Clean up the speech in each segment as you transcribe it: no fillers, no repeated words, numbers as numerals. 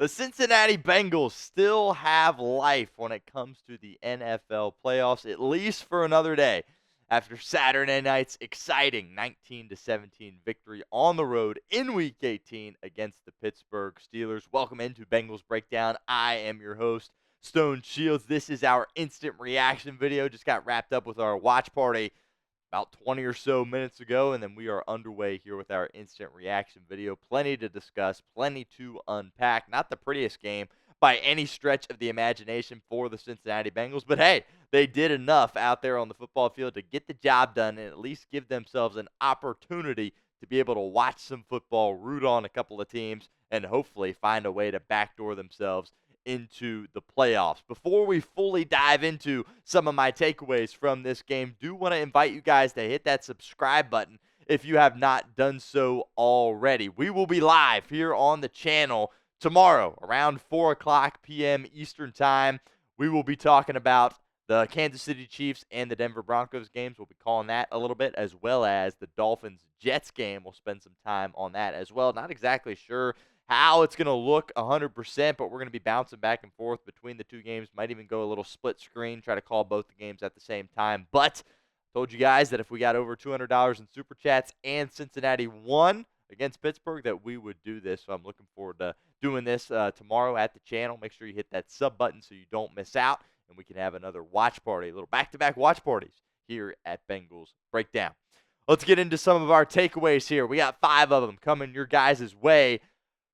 The Cincinnati Bengals still have life when it comes to the NFL playoffs, at least for another day. After Saturday night's exciting 19-17 victory on the road in Week 18 against the Pittsburgh Steelers. Welcome into Bengals Breakdown. I am your host, Stone Shields. This is our instant reaction video. Just got wrapped up with our watch party about 20 or so minutes ago, and then we are underway here with our instant reaction video. Plenty to discuss, plenty to unpack. Not the prettiest game by any stretch of the imagination for the Cincinnati Bengals, but hey, they did enough out there on the football field to get the job done and at least give themselves an opportunity to be able to watch some football, root on a couple of teams, and hopefully find a way to backdoor themselves into the playoffs. Before we fully dive into some of my takeaways from this game, do want to invite you guys to hit that subscribe button if you have not done so already. We will be live here on the channel tomorrow around 4 o'clock p.m. Eastern Time. We will be talking about the Kansas City Chiefs and the Denver Broncos games. We'll be calling that a little bit, as well as the Dolphins-Jets game. We'll spend some time on that as well. Not exactly sure how it's going to look 100%, but we're going to be bouncing back and forth between the two games. Might even go a little split screen, try to call both the games at the same time. But told you guys that if we got over $200 in Super Chats and Cincinnati won against Pittsburgh, that we would do this. So I'm looking forward to doing this tomorrow at the channel. Make sure you hit that sub button so you don't miss out, and we can have another watch party, a little back-to-back watch parties here at Bengals Breakdown. Let's get into some of our takeaways here. We got 5 of them coming your guys' way.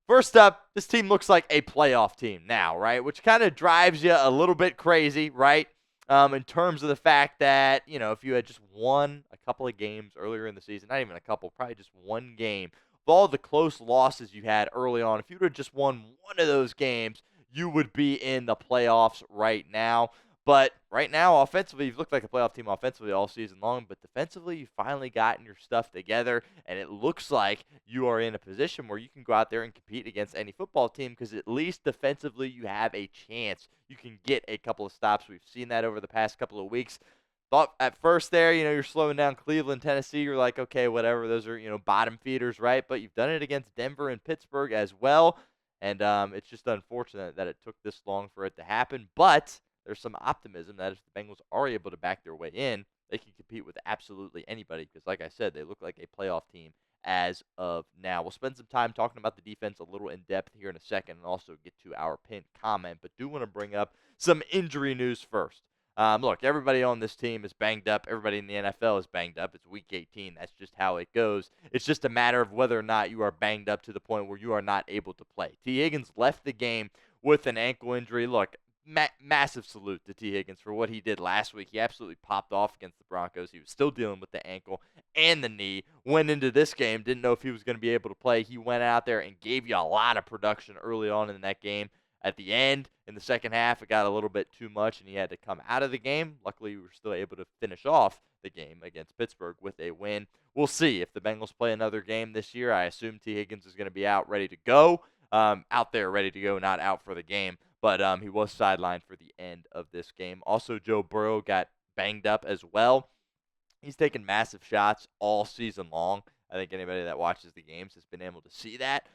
First up, this team looks like a playoff team now, right? Which kind of drives you a little bit crazy, right? In terms of the fact that, if you had just won a couple of games earlier in the season, not even a couple, probably just one game, with all the close losses you had early on, if you would have just won one of those games, you would be in the playoffs right now. But right now, offensively, you've looked like a playoff team offensively all season long, but defensively, you've finally gotten your stuff together, and it looks like you are in a position where you can go out there and compete against any football team because at least defensively, you have a chance. You can get a couple of stops. We've seen that over the past couple of weeks. Thought at first there, you're slowing down Cleveland, Tennessee. You're like, okay, whatever. Those are, bottom feeders, right? But you've done it against Denver and Pittsburgh as well, and it's just unfortunate that it took this long for it to happen, but there's some optimism that if the Bengals are able to back their way in, they can compete with absolutely anybody because, like I said, they look like a playoff team as of now. We'll spend some time talking about the defense a little in depth here in a second and also get to our pinned comment, but do want to bring up some injury news first. Look, everybody on this team is banged up. Everybody in the NFL is banged up. It's Week 18. That's just how it goes. It's just a matter of whether or not you are banged up to the point where you are not able to play. T. Higgins left the game with an ankle injury. Look, massive salute to T. Higgins for what he did last week. He absolutely popped off against the Broncos. He was still dealing with the ankle and the knee. Went into this game, didn't know if he was going to be able to play. He went out there and gave you a lot of production early on in that game. At the end, in the second half, it got a little bit too much, and he had to come out of the game. Luckily, we were still able to finish off the game against Pittsburgh with a win. We'll see if the Bengals play another game this year. I assume T. Higgins is going to be out, ready to go. Out there, ready to go, not out for the game. But he was sidelined for the end of this game. Also, Joe Burrow got banged up as well. He's taken massive shots all season long. I think anybody that watches the games has been able to see that.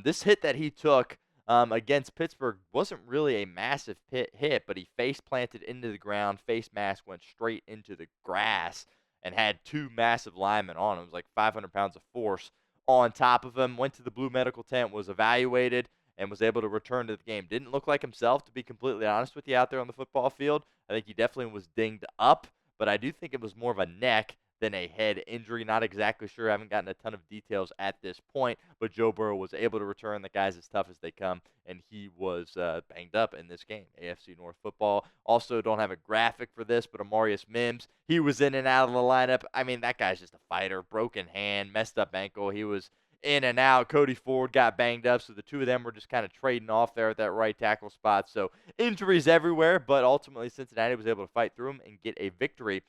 This hit that he took against Pittsburgh wasn't really a massive hit, but he face planted into the ground. Face mask went straight into the grass and had 2 massive linemen on him. It was like 500 pounds of force on top of him. Went to the blue medical tent, was evaluated, and was able to return to the game. Didn't look like himself, to be completely honest with you, out there on the football field. I think he definitely was dinged up, but I do think it was more of a neck than a head injury. Not exactly sure. I haven't gotten a ton of details at this point, but Joe Burrow was able to return. The guy's as tough as they come, and he was banged up in this game. AFC North football. Also, don't have a graphic for this, but Amarius Mims, he was in and out of the lineup. I mean, that guy's just a fighter. Broken hand, messed up ankle. He was in and out. Cody Ford got banged up, so the two of them were just kind of trading off there at that right tackle spot. So injuries everywhere, but ultimately Cincinnati was able to fight through them and get a victory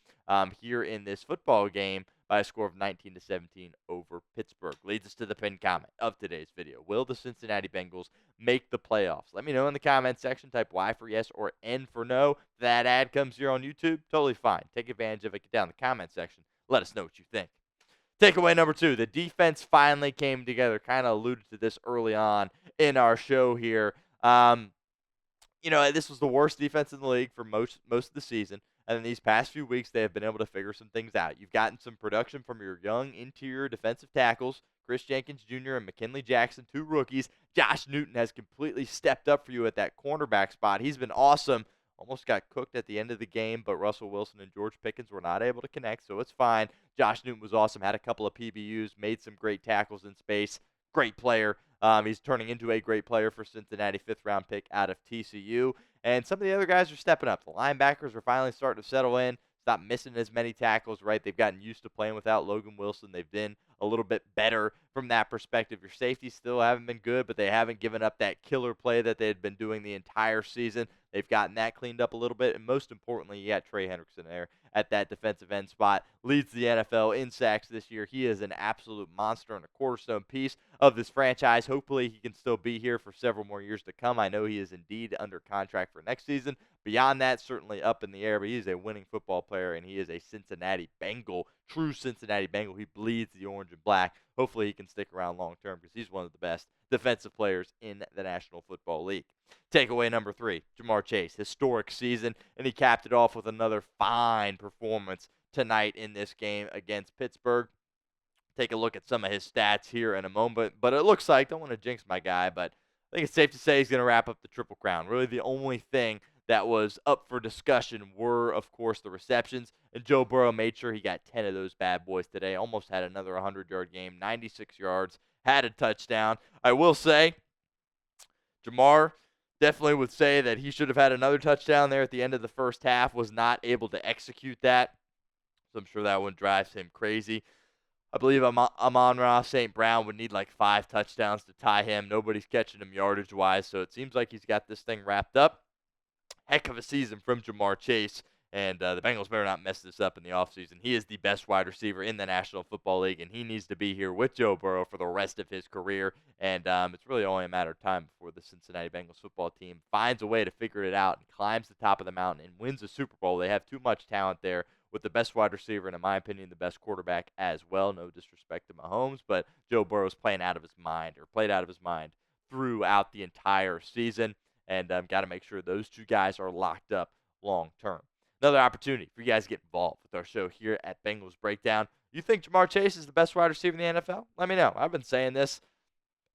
here in this football game by a score of 19-17 over Pittsburgh. Leads us to the pinned comment of today's video. Will the Cincinnati Bengals make the playoffs? Let me know in the comment section. Type Y for yes or N for no. If that ad comes here on YouTube, totally fine. Take advantage of it. Get down in the comment section. Let us know what you think. Takeaway number 2, the defense finally came together. Kind of alluded to this early on in our show here. This was the worst defense in the league for most of the season. And in these past few weeks, they have been able to figure some things out. You've gotten some production from your young interior defensive tackles, Chris Jenkins Jr. and McKinley Jackson, 2 rookies. Josh Newton has completely stepped up for you at that cornerback spot. He's been awesome. Almost got cooked at the end of the game, but Russell Wilson and George Pickens were not able to connect, so it's fine. Josh Newton was awesome, had a couple of PBUs, made some great tackles in space. Great player. He's turning into a great player for Cincinnati, 5th-round pick out of TCU. And some of the other guys are stepping up. The linebackers are finally starting to settle in, stop missing as many tackles, right? They've gotten used to playing without Logan Wilson. They've been a little bit better from that perspective. Your safeties still haven't been good, but they haven't given up that killer play that they had been doing the entire season. They've gotten that cleaned up a little bit. And most importantly, you got Trey Hendrickson there at that defensive end spot. Leads the NFL in sacks this year. He is an absolute monster and a cornerstone piece of this franchise. Hopefully, he can still be here for several more years to come. I know he is indeed under contract for next season. Beyond that, certainly up in the air, but he is a winning football player, and he is a Cincinnati Bengal, true Cincinnati Bengal. He bleeds the orange and black. Hopefully, he can stick around long term because he's one of the best defensive players in the National Football League. Takeaway number 3, Jamar Chase, historic season, and he capped it off with another fine performance tonight in this game against Pittsburgh. Take a look at some of his stats here in a moment, but it looks like, don't want to jinx my guy, but I think it's safe to say he's going to wrap up the Triple Crown. Really the only thing that was up for discussion were, of course, the receptions, and Joe Burrow made sure he got 10 of those bad boys today. Almost had another 100-yard game, 96 yards, had a touchdown. I will say, Jamar definitely would say that he should have had another touchdown there at the end of the first half, was not able to execute that. So I'm sure that one drives him crazy. I believe Amon-Ra St. Brown would need like 5 touchdowns to tie him. Nobody's catching him yardage-wise, so it seems like he's got this thing wrapped up. Heck of a season from Jamar Chase, and the Bengals better not mess this up in the offseason. He is the best wide receiver in the National Football League, and he needs to be here with Joe Burrow for the rest of his career. And it's really only a matter of time before the Cincinnati Bengals football team finds a way to figure it out and climbs the top of the mountain and wins a Super Bowl. They have too much talent there with the best wide receiver and, in my opinion, the best quarterback as well. No disrespect to Mahomes, but Joe Burrow's played out of his mind throughout the entire season. And got to make sure those two guys are locked up long term. Another opportunity for you guys to get involved with our show here at Bengals Breakdown. You think Jamar Chase is the best wide receiver in the NFL? Let me know. I've been saying this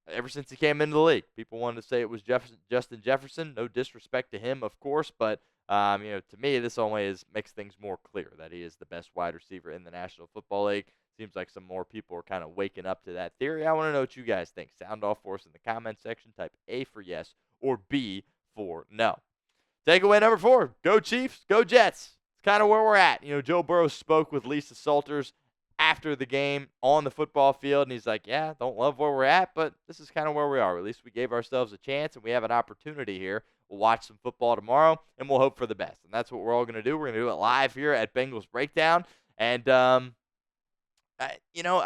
ever since he came into the league. People wanted to say it was Justin Jefferson. No disrespect to him, of course, but to me, this only makes things more clear that he is the best wide receiver in the National Football League. Seems like some more people are kind of waking up to that theory. I want to know what you guys think. Sound off for us in the comment section. Type A for yes or B for no. Takeaway number 4, go Chiefs, go Jets. It's kind of where we're at. Joe Burrow spoke with Lisa Salters after the game on the football field, and he's like, yeah, don't love where we're at, but this is kind of where we are. At least we gave ourselves a chance, and we have an opportunity here. We'll watch some football tomorrow, and we'll hope for the best. And that's what we're all going to do. We're going to do it live here at Bengals Breakdown. And, I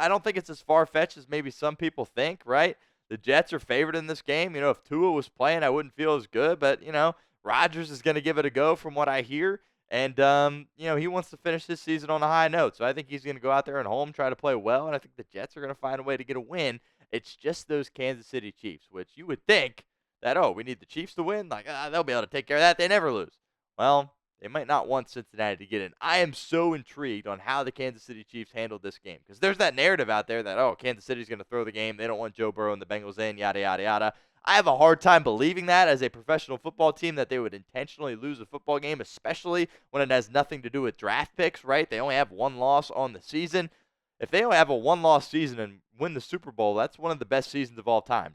don't think it's as far-fetched as maybe some people think, right? The Jets are favored in this game. If Tua was playing, I wouldn't feel as good. But, Rodgers is going to give it a go from what I hear. And, he wants to finish this season on a high note. So I think he's going to go out there and home, try to play well. And I think the Jets are going to find a way to get a win. It's just those Kansas City Chiefs, which you would think that, we need the Chiefs to win. Like, they'll be able to take care of that. They never lose. Well, they might not want Cincinnati to get in. I am so intrigued on how the Kansas City Chiefs handled this game because there's that narrative out there that, Kansas City's going to throw the game. They don't want Joe Burrow and the Bengals in, yada, yada, yada. I have a hard time believing that as a professional football team that they would intentionally lose a football game, especially when it has nothing to do with draft picks, right? They only have one loss on the season. If they only have a one-loss season and win the Super Bowl, that's one of the best seasons of all time,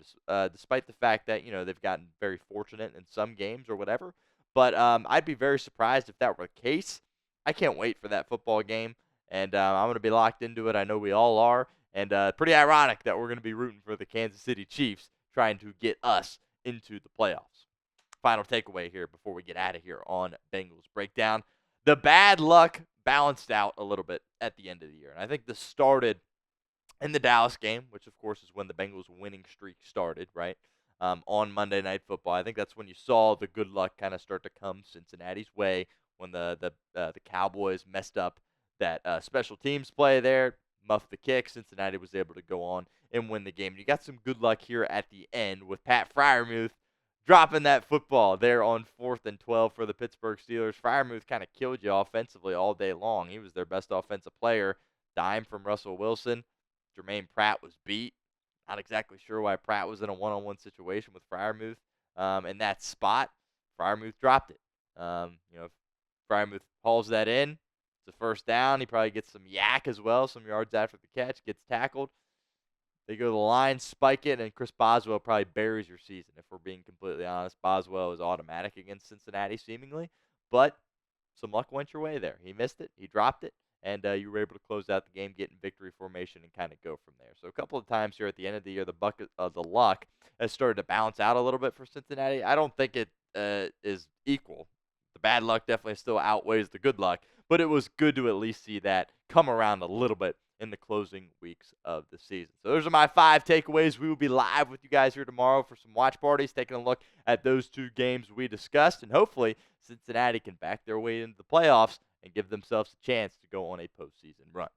despite the fact that, they've gotten very fortunate in some games or whatever. But I'd be very surprised if that were the case. I can't wait for that football game, and I'm going to be locked into it. I know we all are, and pretty ironic that we're going to be rooting for the Kansas City Chiefs trying to get us into the playoffs. Final takeaway here before we get out of here on Bengals Breakdown. The bad luck balanced out a little bit at the end of the year, and I think this started in the Dallas game, which, of course, is when the Bengals' winning streak started, right? On Monday Night Football. I think that's when you saw the good luck kind of start to come Cincinnati's way when the Cowboys messed up that special teams play there. muff the kick. Cincinnati was able to go on and win the game. You got some good luck here at the end with Pat Freiermuth dropping that football there on 4th and 12 for the Pittsburgh Steelers. Freiermuth kind of killed you offensively all day long. He was their best offensive player. Dime from Russell Wilson. Jermaine Pratt was beat. Not exactly sure why Pratt was in a one-on-one situation with Freiermuth in that spot. Freiermuth dropped it. If Freiermuth hauls that in, it's a first down. He probably gets some yak as well, some yards after the catch, gets tackled. They go to the line, spike it, and Chris Boswell probably buries your season, if we're being completely honest. Boswell is automatic against Cincinnati, seemingly. But some luck went your way there. He missed it. He dropped it. And you were able to close out the game, get in victory formation, and kind of go from there. So a couple of times here at the end of the year, the luck has started to bounce out a little bit for Cincinnati. I don't think it is equal. The bad luck definitely still outweighs the good luck, but it was good to at least see that come around a little bit in the closing weeks of the season. So those are my 5 takeaways. We will be live with you guys here tomorrow for some watch parties, taking a look at those 2 games we discussed, and hopefully Cincinnati can back their way into the playoffs and give themselves a chance to go on a postseason run.